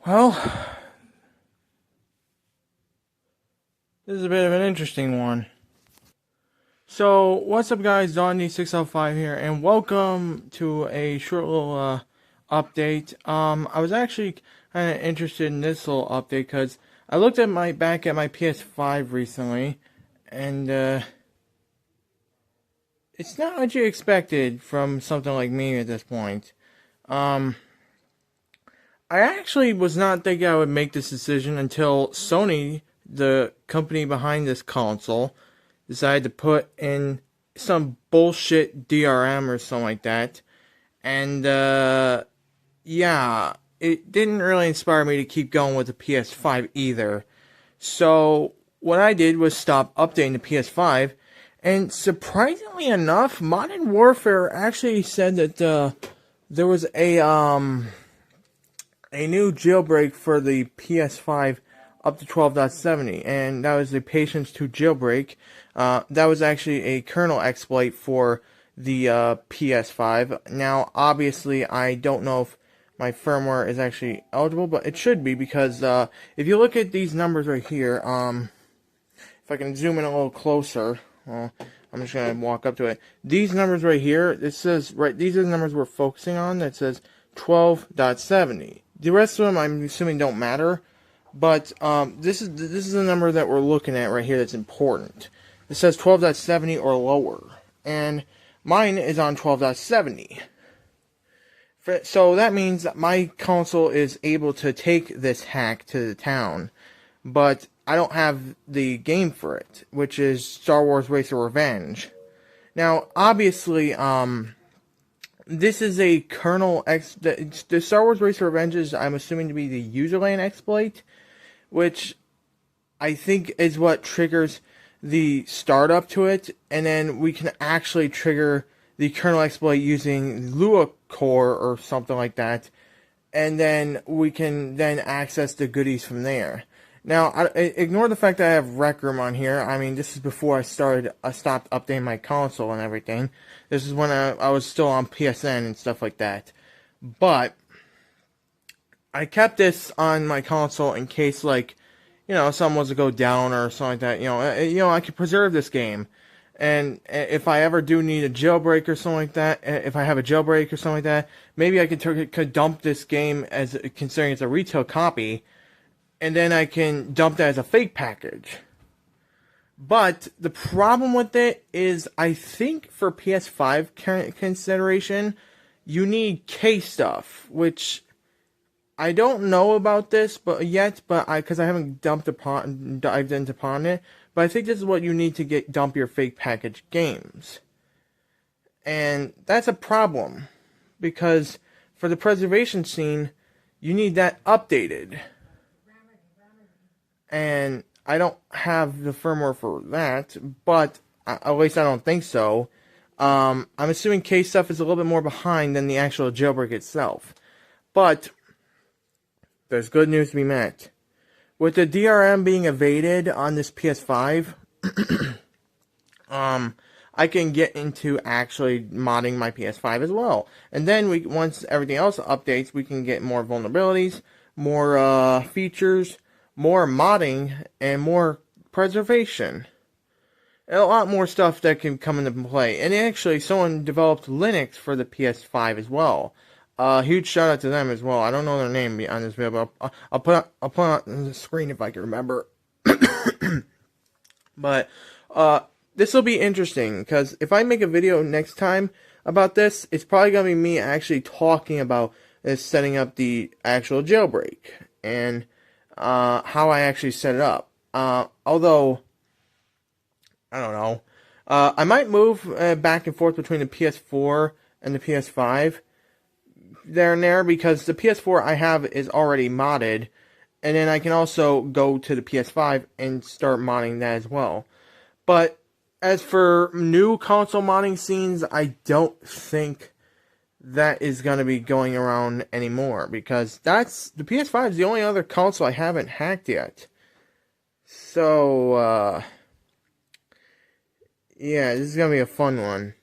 Well, this is a bit of an interesting one. So, what's up, guys? Donny605 here, and welcome to a short little update. I was actually kind of interested in this little update because I looked at my PS5 recently, and it's not what you expected from something like me at this point. I actually was not thinking I would make this decision until Sony, the company behind this console, decided to put in some bullshit DRM or something like that. And, yeah, it didn't really inspire me to keep going with the PS5 either. So, what I did was stop updating the PS5. And surprisingly enough, Modern Warfare actually said that, there was a new jailbreak for the PS5 up to 12.70, and that was the Patience 2 jailbreak. That was actually a kernel exploit for the PS5. Now, obviously, I don't know if my firmware is actually eligible, but it should be, because if you look at these numbers right here, if I can zoom in a little closer, well, I'm just going to walk up to it. These numbers right here, it says, right, these are the numbers we're focusing on. That says 12.70. The rest of them, I'm assuming, don't matter, but this is the number that we're looking at right here that's important. It says 12.70 or lower, and mine is on 12.70. So that means that my console is able to take this hack to the town, but I don't have the game for it, which is Star Wars Racer Revenge. Now, obviously, this is a kernel the Star Wars Racer Revenge is, I'm assuming, to be the userland exploit, which I think is what triggers the startup to it, and then we can actually trigger the kernel exploit using Lua Core or something like that, and then we can then access the goodies from there. Now, ignore the fact that I have Rec Room on here. I mean, this is before I stopped updating my console and everything. This is when I was still on PSN and stuff like that. But I kept this on my console in case, like, you know, something was to go down or something like that. You know, I could preserve this game. And if I ever do need a jailbreak or something like that, if I have a jailbreak or something like that, maybe I could dump this game, as considering it's a retail copy, and then I can dump that as a fake package. But the problem with it is, I think for PS5 consideration, you need K stuff, which I don't know about this because I haven't dived into upon it. But I think this is what you need to dump your fake package games, and that's a problem, because for the preservation scene, you need that updated. And I don't have the firmware for that, but at least I don't think so. I'm assuming K stuff is a little bit more behind than the actual jailbreak itself. But there's good news to be met. With the DRM being evaded on this PS5, I can get into actually modding my PS5 as well. And then once everything else updates, we can get more vulnerabilities, more features, more modding, and more preservation. And a lot more stuff that can come into play. And actually, someone developed Linux for the PS5 as well. Huge shout out to them as well. I don't know their name on this video, but I'll put it on the screen if I can remember. But this will be interesting, because if I make a video next time about this, it's probably going to be me actually talking about setting up the actual jailbreak and how I actually set it up. Although, I don't know. I might move back and forth between the PS4 and the PS5 there and there, because the PS4 I have is already modded, and then I can also go to the PS5 and start modding that as well. But as for new console modding scenes, I don't think that is going to be going around anymore, because the PS5 is the only other console I haven't hacked yet. So, yeah, this is going to be a fun one.